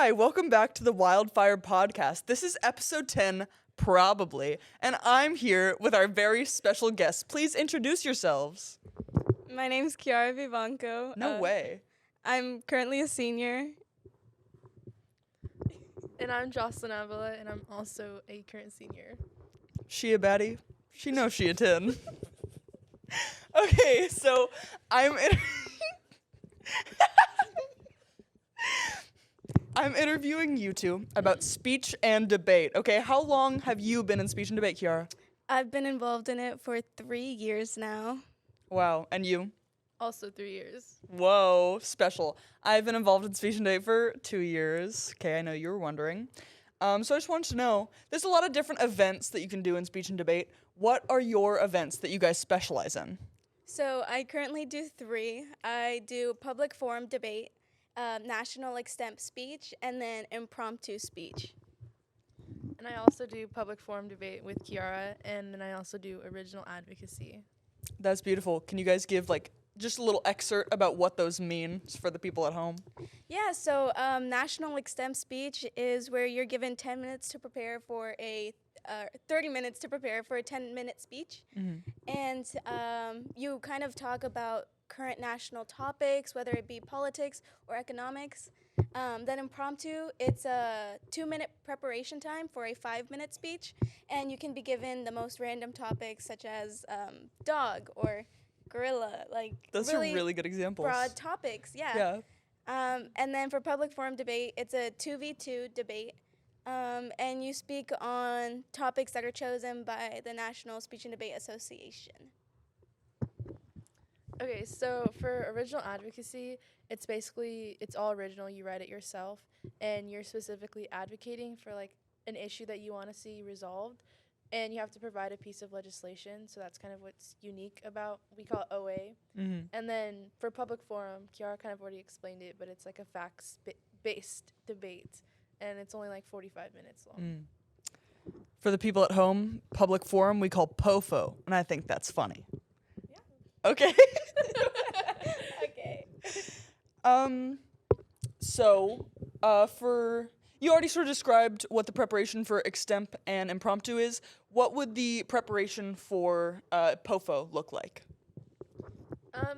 Hi, welcome back to the Wildfire Podcast. This is episode 10, probably, and I'm here with our very special guests. Please introduce yourselves. My name's Kiara Vivanco. No way. I'm currently a senior. And I'm Jocelyn Avila, and I'm also a current senior. She a baddie? She knows she a 10. Okay, so I'm interviewing you two about speech and debate. Okay, how long have you been in speech and debate, Kiara? I've been involved in it for 3 years now. Wow, and you? Also 3 years. Whoa, special. I've been involved in speech and debate for 2 years. Okay, I know you were wondering. So I just wanted to know, there's a lot of different events that you can do in speech and debate. What are your events that you guys specialize in? So I currently do 3. I do public forum debate, national extemp speech, and then impromptu speech. And I also do public forum debate with Kiara, and then I also do original advocacy. That's beautiful. Can you guys give just a little excerpt about what those mean for the people at home? Yeah, so national extemp speech is where you're given 10 minutes to prepare for 30 minutes to prepare for a 10-minute speech. And you kind of talk about current national topics, whether it be politics or economics. Then impromptu, it's a 2-minute preparation time for a 5-minute speech. And you can be given the most random topics such as dog or gorilla, Those are really good examples. broad topics, yeah. And then for public forum debate, it's a 2v2 debate. And you speak on topics that are chosen by the National Speech and Debate Association. Okay, so for original advocacy, it's all original. You write it yourself, and you're specifically advocating for an issue that you want to see resolved, and you have to provide a piece of legislation. So that's kind of what's unique about, we call it OA. And then for public forum, Kiara kind of already explained it, but it's like a facts-based debate, and it's only 45 minutes long. For the people at home, public forum we call POFO, and I think that's funny. Yeah. Okay. Okay. So, you already sort of described what the preparation for extemp and impromptu is. What would the preparation for POFO look like?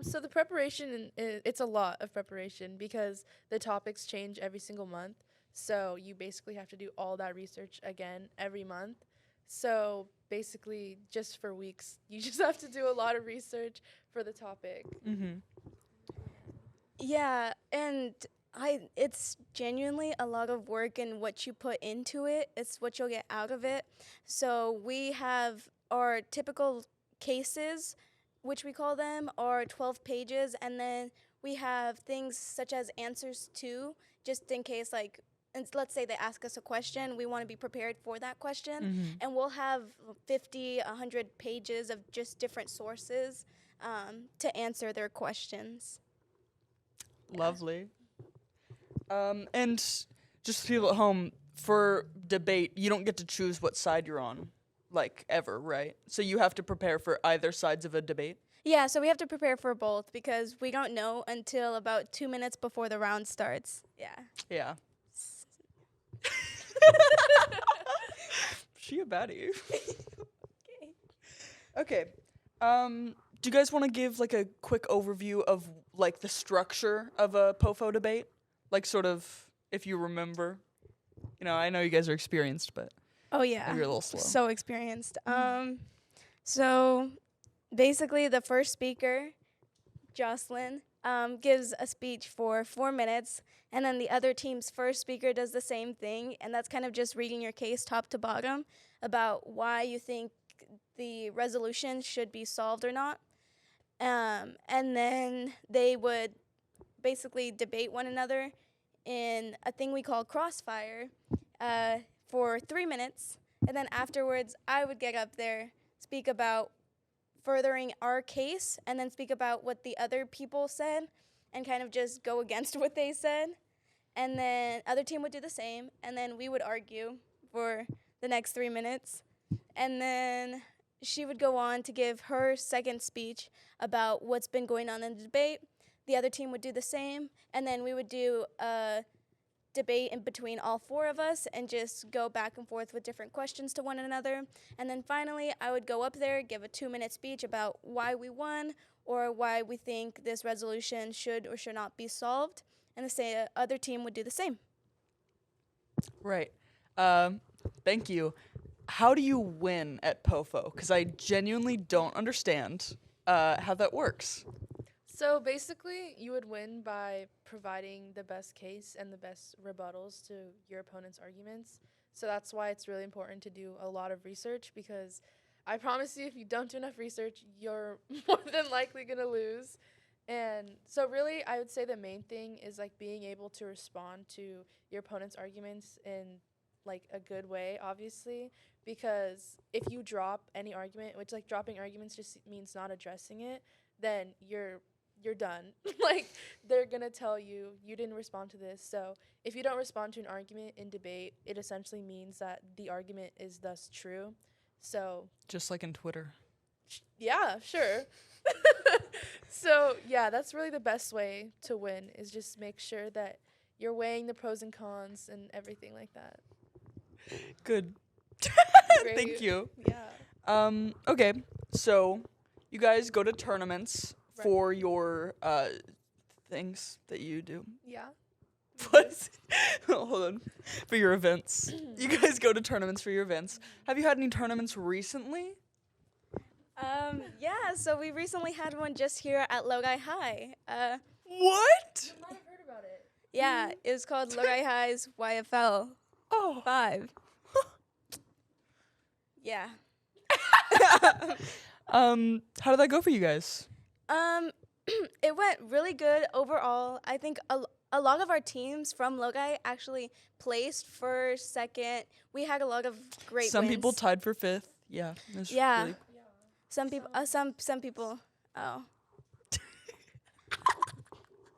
So the preparation, it's a lot of preparation because the topics change every single month. So you basically have to do all that research again every month. So basically, just for weeks, you just have to do a lot of research for the topic. Yeah, and it's genuinely a lot of work, and what you put into it, it's what you'll get out of it. So we have our typical cases, which we call them, are 12 pages, and then we have things such as answers to, just in case and let's say they ask us a question, we want to be prepared for that question, and we'll have 50, 100 pages of just different sources to answer their questions. Lovely. And just for people at home, for debate, you don't get to choose what side you're on, ever, right? So you have to prepare for either sides of a debate? Yeah, so we have to prepare for both because we don't know until about 2 minutes before the round starts. Yeah. Yeah. She a baddie. Okay. Do you guys want to give a quick overview of the structure of a POFO debate? Sort of, if you remember. I know you guys are experienced, but Oh yeah. maybe you're a little slow. So experienced. So basically the first speaker, Jocelyn, gives a speech for 4 minutes, and then the other team's first speaker does the same thing, and that's kind of just reading your case top to bottom about why you think the resolution should be solved or not. And then they would basically debate one another in a thing we call crossfire for 3 minutes, and then afterwards I would get up there, speak about furthering our case, and then speak about what the other people said and kind of just go against what they said. And then other team would do the same, and then we would argue for the next 3 minutes. And then she would go on to give her second speech about what's been going on in the debate. The other team would do the same, and then we would do debate in between all 4 of us and just go back and forth with different questions to one another. And then finally, I would go up there, give a 2-minute speech about why we won or why we think this resolution should or should not be solved. And the other team would do the same. Right. Thank you. How do you win at POFO? Because I genuinely don't understand how that works. So basically, you would win by providing the best case and the best rebuttals to your opponent's arguments. So that's why it's really important to do a lot of research, because I promise you, if you don't do enough research, you're more than likely going to lose. And so really, I would say the main thing is like being able to respond to your opponent's arguments in like a good way, obviously, because if you drop any argument, which like dropping arguments just means not addressing it, then you're done. Like, they're gonna tell you didn't respond to this. So if you don't respond to an argument in debate, it essentially means that the argument is thus true. So Just like in Twitter. yeah, sure. So yeah, that's really the best way to win, is just make sure that you're weighing the pros and cons and everything like that. Good. Great. Thank you. Yeah. Okay, so you guys go to tournaments Right. for your things that you do. Yeah. What? Hold on. For your events. You guys go to tournaments for your events. Have you had any tournaments recently? Yeah, so we recently had one just here at Logai High. What? I might have heard about it. Yeah, it was called Logai High's YFL Oh. 5. Yeah. How did that go for you guys? It went really good overall. I think a lot of our teams from Logai actually placed first, second. We had a lot of great Some wins. people tied for 5th. Yeah. it was Yeah. really- Some people, some people. Oh.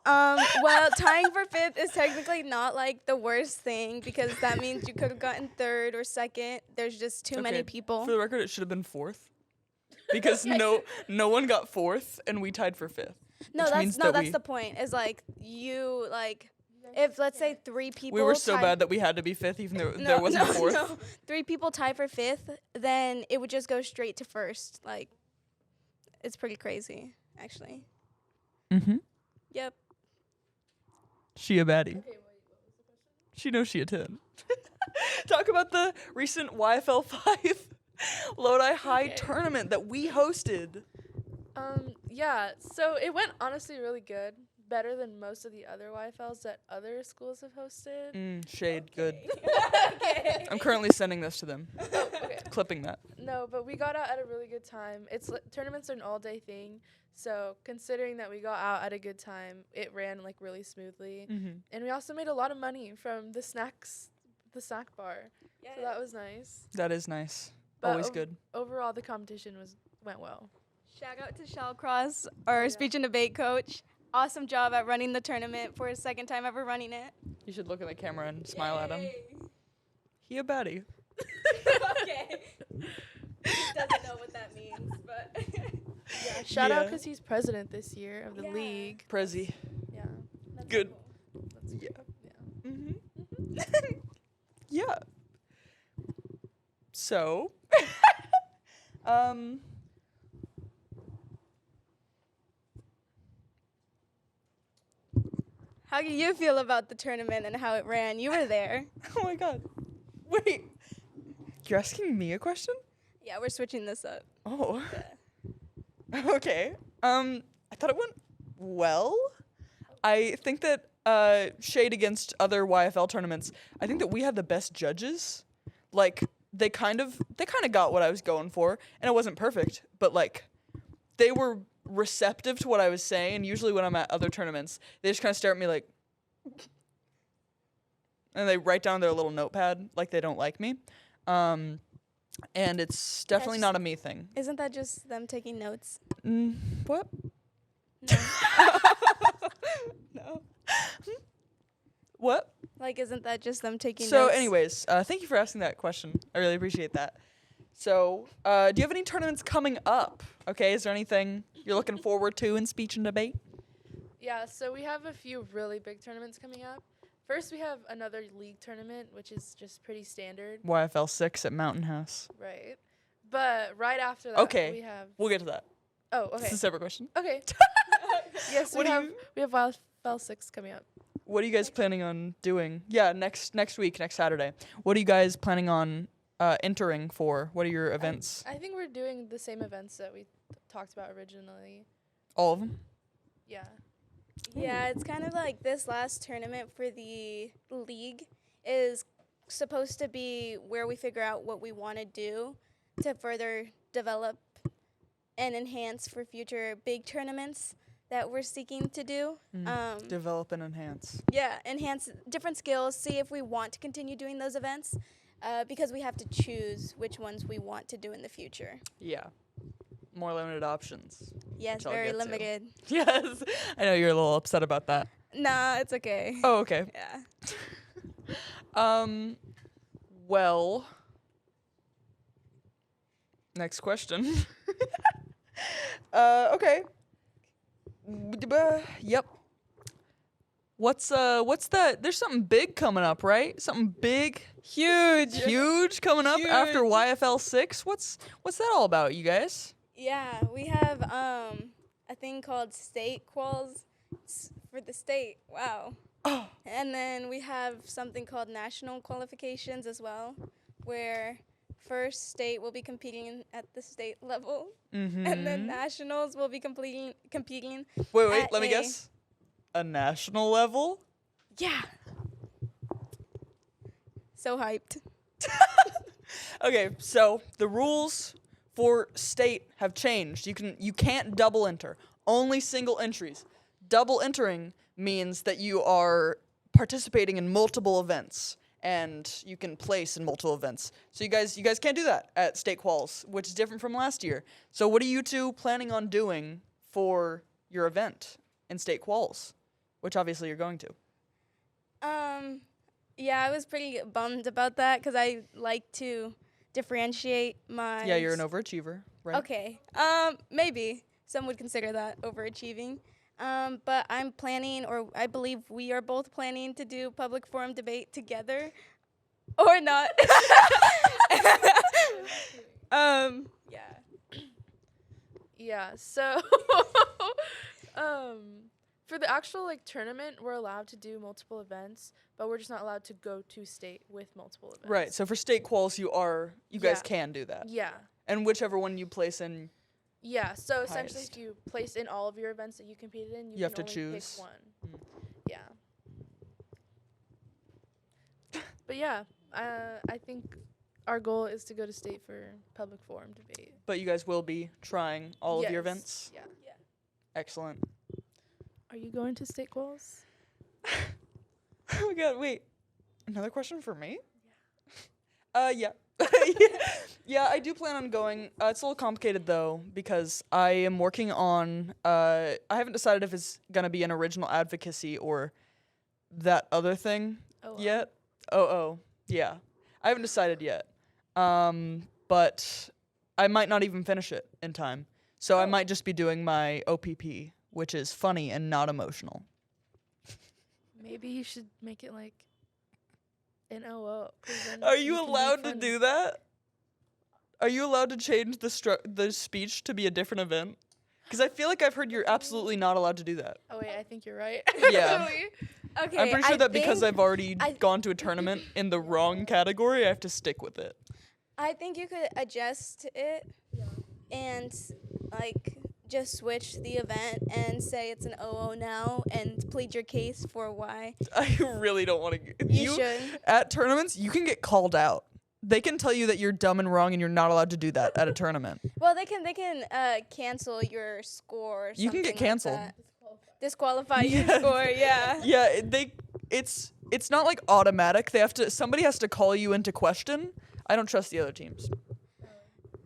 Well, tying for 5th is technically not like the worst thing, because that means you could have gotten 3rd or 2nd. There's just too many Okay, people. For the record, it should have been 4th. Because no one got 4th and we tied for 5th. No, which that's means that we- the point. Is like you like if let's say 3 people. We were so tie- bad that we had to be 5th even though there wasn't a 4th. No. 3 people tie for 5th, then it would just go straight to 1st. Like, it's pretty crazy, actually. Mm-hmm. Yep. She a baddie. Okay, wait, what was the question? She knows she a 10. Talk about the recent YFL 5 Lodi High Okay. tournament that we hosted. Yeah, so it went honestly really good. Better than most of the other YFLs that other schools have hosted. Shade, good. Okay. I'm currently sending this to them. Oh, okay. Clipping that. No, but we got out at a really good time. Tournaments are an all-day thing, so considering that we got out at a good time, it ran like really smoothly. Mm-hmm. And we also made a lot of money from the snack bar. So that was nice. That is nice. But Always good. Overall, the competition went well. Shout out to Shallcross, our speech and debate coach. Awesome job at running the tournament for his 2nd time ever running it. You should look in the camera and smile at him. He a baddie. Okay. He doesn't know what that means, but Yeah, shout out Yeah. because he's president this year of the Yeah. league. Prezi. Yeah. That's Good. cool. That's Yeah. Yeah. Mm-hmm. Yeah. So, How do you feel about the tournament and how it ran? You were there. oh my god. Wait. You're asking me a question? Yeah, we're switching this up. Oh. Okay. I thought it went well. I think that shade against other YFL tournaments, I think that we had the best judges. Like they kind of got what I was going for, and it wasn't perfect, but like they were receptive to what I was saying. Usually when I'm at other tournaments, they just kind of stare at me like and they write down their little notepad like they don't like me. And it's definitely not a me thing. Isn't that just them taking notes? What? No. No. What? Like, isn't that just them taking So, notes? anyways, thank you for asking that question. I really appreciate that. So, do you have any tournaments coming up? Okay, is there anything you're looking forward to in speech and debate? Yeah, so we have a few really big tournaments coming up. First, we have another league tournament, which is just pretty standard, YFL 6 at Mountain House. right? But right after that, Okay. we have. We'll get to that. Oh, It's okay. a separate question. Okay. Yes, What do we have YFL 6 coming up. What are you guys planning on doing? Yeah, next week, next Saturday. What are you guys planning on entering for? What are your events? I think we're doing the same events that we talked about originally. All of them? Yeah. Yeah, it's kind of like this last tournament for the league is supposed to be where we figure out what we want to do to further develop and enhance for future big tournaments that we're seeking to do. Develop and enhance. Yeah, enhance different skills, see if we want to continue doing those events because we have to choose which ones we want to do in the future. Yeah. More limited options. Yes, Which I'll very get to. limited. Yes. I know you're a little upset about that. Nah, it's okay. Oh, okay. Yeah. Well, next question. Okay. Yep. What's that? There's something big coming up, right? Something big, huge coming up after YFL 6. What's that all about, you guys? Yeah, we have a thing called state quals for the state. Wow. Oh. And then we have something called national qualifications as well, where first state will be competing at the state level, and then nationals will be competing. Wait, at let me a- guess. A national level? Yeah. So hyped. Okay, so the rules for state have changed. You can't double enter. Only single entries. Double entering means that you are participating in multiple events and you can place in multiple events. So you guys can't do that at state quals, which is different from last year. So what are you two planning on doing for your event in state quals, which obviously you're going to? Yeah, I was pretty bummed about that because I like to differentiate my. Yeah, you're an overachiever, right? Okay. Maybe some would consider that overachieving. But I'm planning, or I believe we are both planning to do public forum debate together, or not. Yeah. Yeah. So, for the actual like tournament, we're allowed to do multiple events, but we're just not allowed to go to state with multiple events. Right. So for state quals, you guys Yeah. can do that. Yeah. And whichever one you place in, Yeah. So essentially, Highest. if you place in all of your events that you competed in, You have can to only choose. pick one. Yeah. But yeah, I think our goal is to go to state for public forum debate. but you guys will be trying all of your Yes. events. Yeah. Excellent. Are you going to state quals? Oh my god, wait. Another question for me? Yeah. Yeah, I do plan on going. It's a little complicated though because I am working on I haven't decided if it's going to be an original advocacy or that other thing Oh. yet. Yeah. I haven't decided yet. But I might not even finish it in time. So I Oh. might just be doing my OPP, which is funny and not emotional. Maybe you should make it like an OO. 'cause then Are you can be allowed to funny. do that? Are you allowed to change the speech to be a different event? Because I feel like I've heard you're absolutely not allowed to do that. Oh wait, I think you're right. Yeah. Actually. Okay. I'm pretty sure I that because think- I've already I- gone to a tournament in the wrong category, I have to stick with it. I think you could adjust it and like just switch the event and say it's an OO now and plead your case for why I really don't want to. you should. At tournaments, you can get called out. They can tell you that you're dumb and wrong, and you're not allowed to do that at a tournament. Well, they can cancel your score. Or You can get something like canceled. that. Disqualify your Yes. score. Yeah. Yeah, it's not like automatic. Somebody has to call you into question. I don't trust the other teams.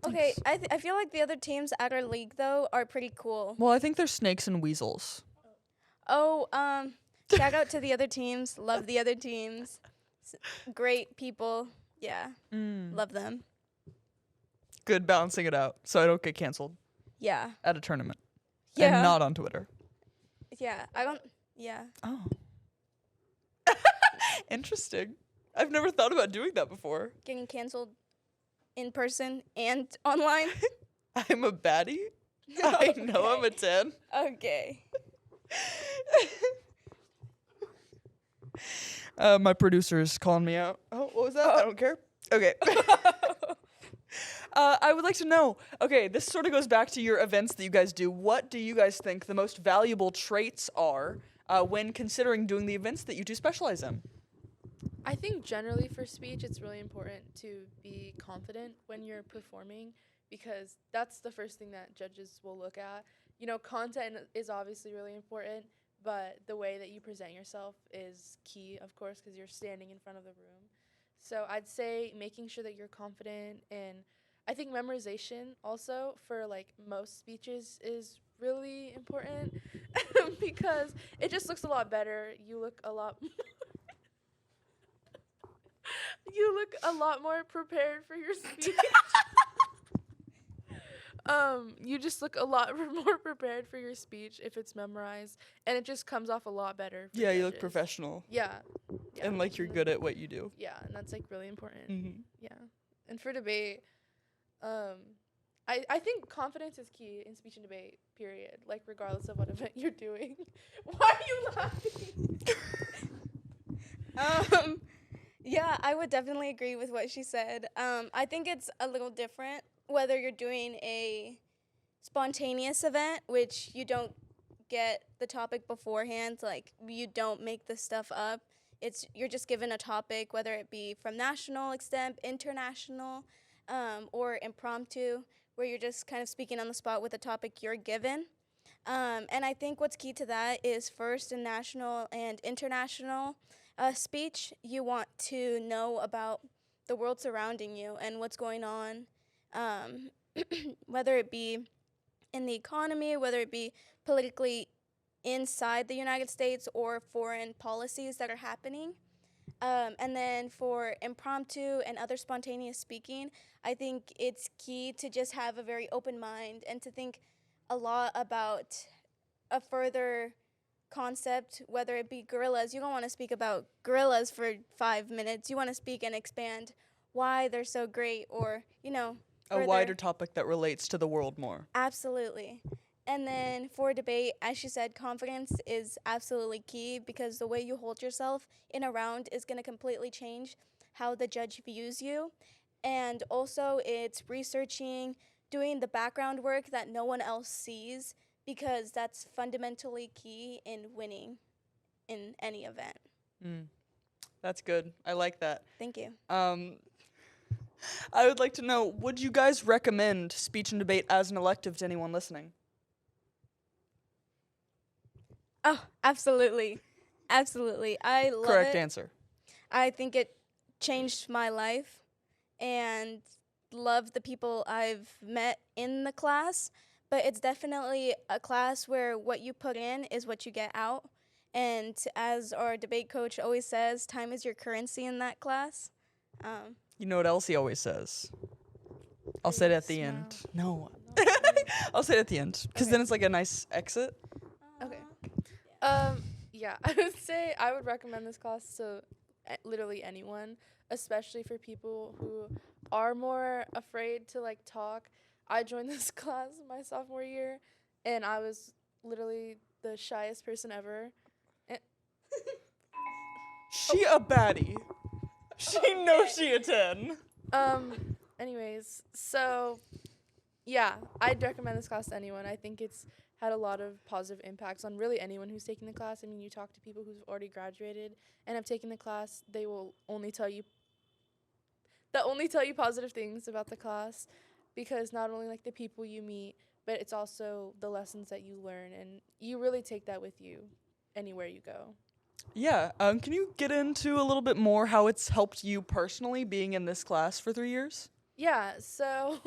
Okay. I feel like the other teams at our league though are pretty cool. Well, I think they're snakes and weasels. Oh, shout out to the other teams. Love the other teams. Great people. Yeah. Love them. Good balancing it out so I don't get canceled Yeah. at a tournament. Yeah. And not on Twitter. Yeah. I don't. Yeah. Oh. Interesting. I've never thought about doing that before. Getting canceled in person and online. I'm a baddie. I know I'm a 10. Okay. My producer is calling me out. Oh, what was that? I don't care. Okay. I would like to know, okay, this sort of goes back to your events that you guys do. What do you guys think the most valuable traits are when considering doing the events that you two specialize in? I think generally for speech, it's really important to be confident when you're performing because that's the first thing that judges will look at. You know, content is obviously really important, but the way that you present yourself is key, of course, because you're standing in front of the room. So I'd say making sure that you're confident, and I think memorization also for like most speeches is really important because it just looks a lot better. You look a lot you look a lot more prepared for your speech. You just look a lot more prepared for your speech if it's memorized, and it just comes off a lot better. For Yeah, you look judges. professional Yeah. and like you're good at what you do. Yeah, and that's like really important. Mm-hmm. Yeah, and for debate, I think confidence is key in speech and debate. Period. Like regardless of what event you're doing. Why are you laughing? Yeah, I would definitely agree with what she said. I think it's a little different whether you're doing a spontaneous event, which you don't get the topic beforehand, like you don't make the stuff up. You're just given a topic, whether it be from national extent, international, or impromptu, where you're just kind of speaking on the spot with the topic you're given. And I think what's key to that is first in national and international speech, you want to know about the world surrounding you and what's going on, whether it be in the economy, whether it be politically inside the United States or foreign policies that are happening. And then for impromptu and other spontaneous speaking, I think it's key to just have a very open mind and to think a lot about a further concept, whether it be gorillas. You don't want to speak about gorillas for 5 minutes. You want to speak and expand why they're so great, or, you know, A wider topic that relates to the world more. Absolutely. And then for debate, as she said, confidence is absolutely key because the way you hold yourself in a round is going to completely change how the judge views you. And also, it's researching, doing the background work that no one else sees, because that's fundamentally key in winning in any event. That's good. I like that. Thank you. I would like to know, would you guys recommend speech and debate as an elective to anyone listening? Oh, absolutely. Absolutely. I love Correct it. answer. I think it changed my life and love the people I've met in the class, but it's definitely a class where what you put in is what you get out. And as our debate coach always says, time is your currency in that class. You know what else he always says? I'll say it at the end. No. I'll say it at the end, because then it's like a nice exit. Okay. Yeah, I would say I would recommend this class to literally anyone, especially for people who are more afraid to like talk. I joined this class my sophomore year, and I was literally the shyest person ever. She a baddie. She knows she a 10. Anyways, so yeah, I'd recommend this class to anyone. I think it's had a lot of positive impacts on really anyone who's taking the class. I mean, you talk to people who've already graduated and have taken the class, they will only tell you positive things about the class, because not only like the people you meet, but it's also the lessons that you learn, and you really take that with you anywhere you go. Yeah. Can you get into a little bit more how it's helped you personally being in this class for 3 years? Yeah, so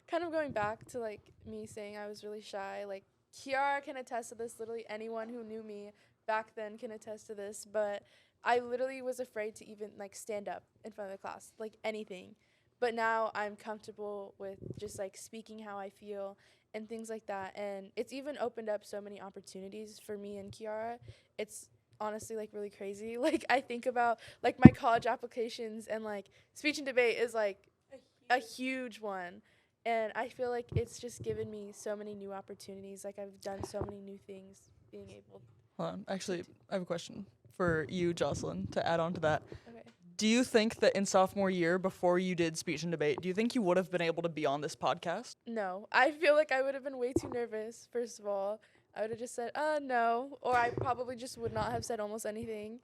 kind of going back to like me saying I was really shy, like Kiara can attest to this, literally anyone who knew me back then can attest to this, but I literally was afraid to even like stand up in front of the class, like anything. But now I'm comfortable with just like speaking how I feel and things like that, and it's even opened up so many opportunities for me and Kiara. It's honestly like really crazy. Like I think about like my college applications, and like speech and debate is like a huge one. And I feel like it's just given me so many new opportunities. Like I've done so many new things being able. Hold on. Actually, I have a question for you, Jocelyn, to add on to that. Okay. Do you think that in sophomore year, before you did speech and debate, do you think you would have been able to be on this podcast? No, I feel like I would have been way too nervous. First of all, I would have just said, no, or I probably just would not have said almost anything.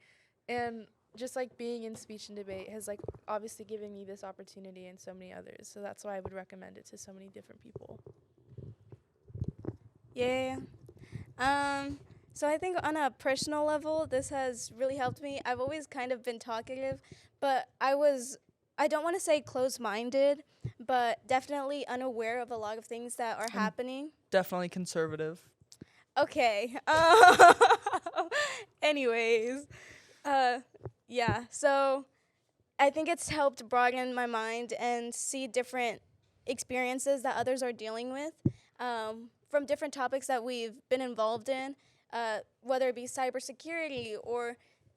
And just like being in speech and debate has like obviously given me this opportunity and so many others. So that's why I would recommend it to so many different people. Yeah. So I think on a personal level, this has really helped me. I've always kind of been talkative, but I don't want to say closed-minded, but definitely unaware of a lot of things that are happening. Definitely conservative. Okay. Anyways, yeah. So I think it's helped broaden my mind and see different experiences that others are dealing with from different topics that we've been involved in, whether it be cybersecurity or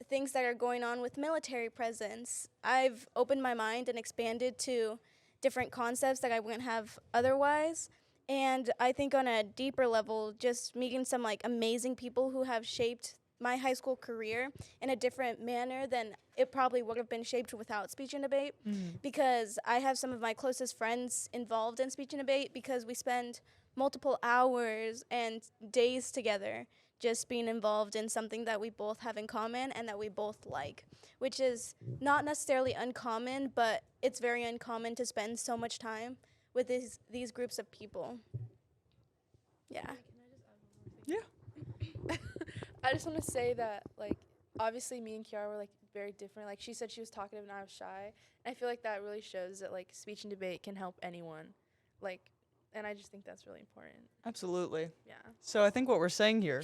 things that are going on with military presence. I've opened my mind and expanded to different concepts that I wouldn't have otherwise. And I think on a deeper level, just meeting some like amazing people who have shaped my high school career in a different manner than it probably would have been shaped without speech and debate. Because I have some of my closest friends involved in speech and debate because we spend multiple hours and days together just being involved in something that we both have in common and that we both like, which is not necessarily uncommon, but it's very uncommon to spend so much time with these groups of people. Yeah. Yeah. I just want to say that, like, obviously me and Kiara were, like, very different. Like, she said she was talkative and I was shy. And I feel like that really shows that, like, speech and debate can help anyone. Like, and I just think that's really important. Absolutely. Yeah. So I think what we're saying here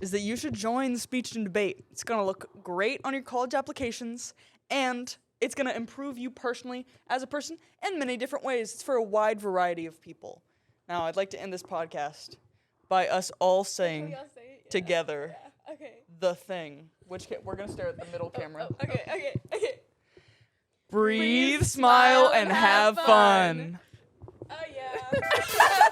is that you should join speech and debate. It's going to look great on your college applications, and it's going to improve you personally as a person in many different ways. It's for a wide variety of people. Now, I'd like to end this podcast by us all saying together Okay. the thing, which we're going to stare at the middle camera. Okay. Breathe, smile, and have fun. Oh, yeah.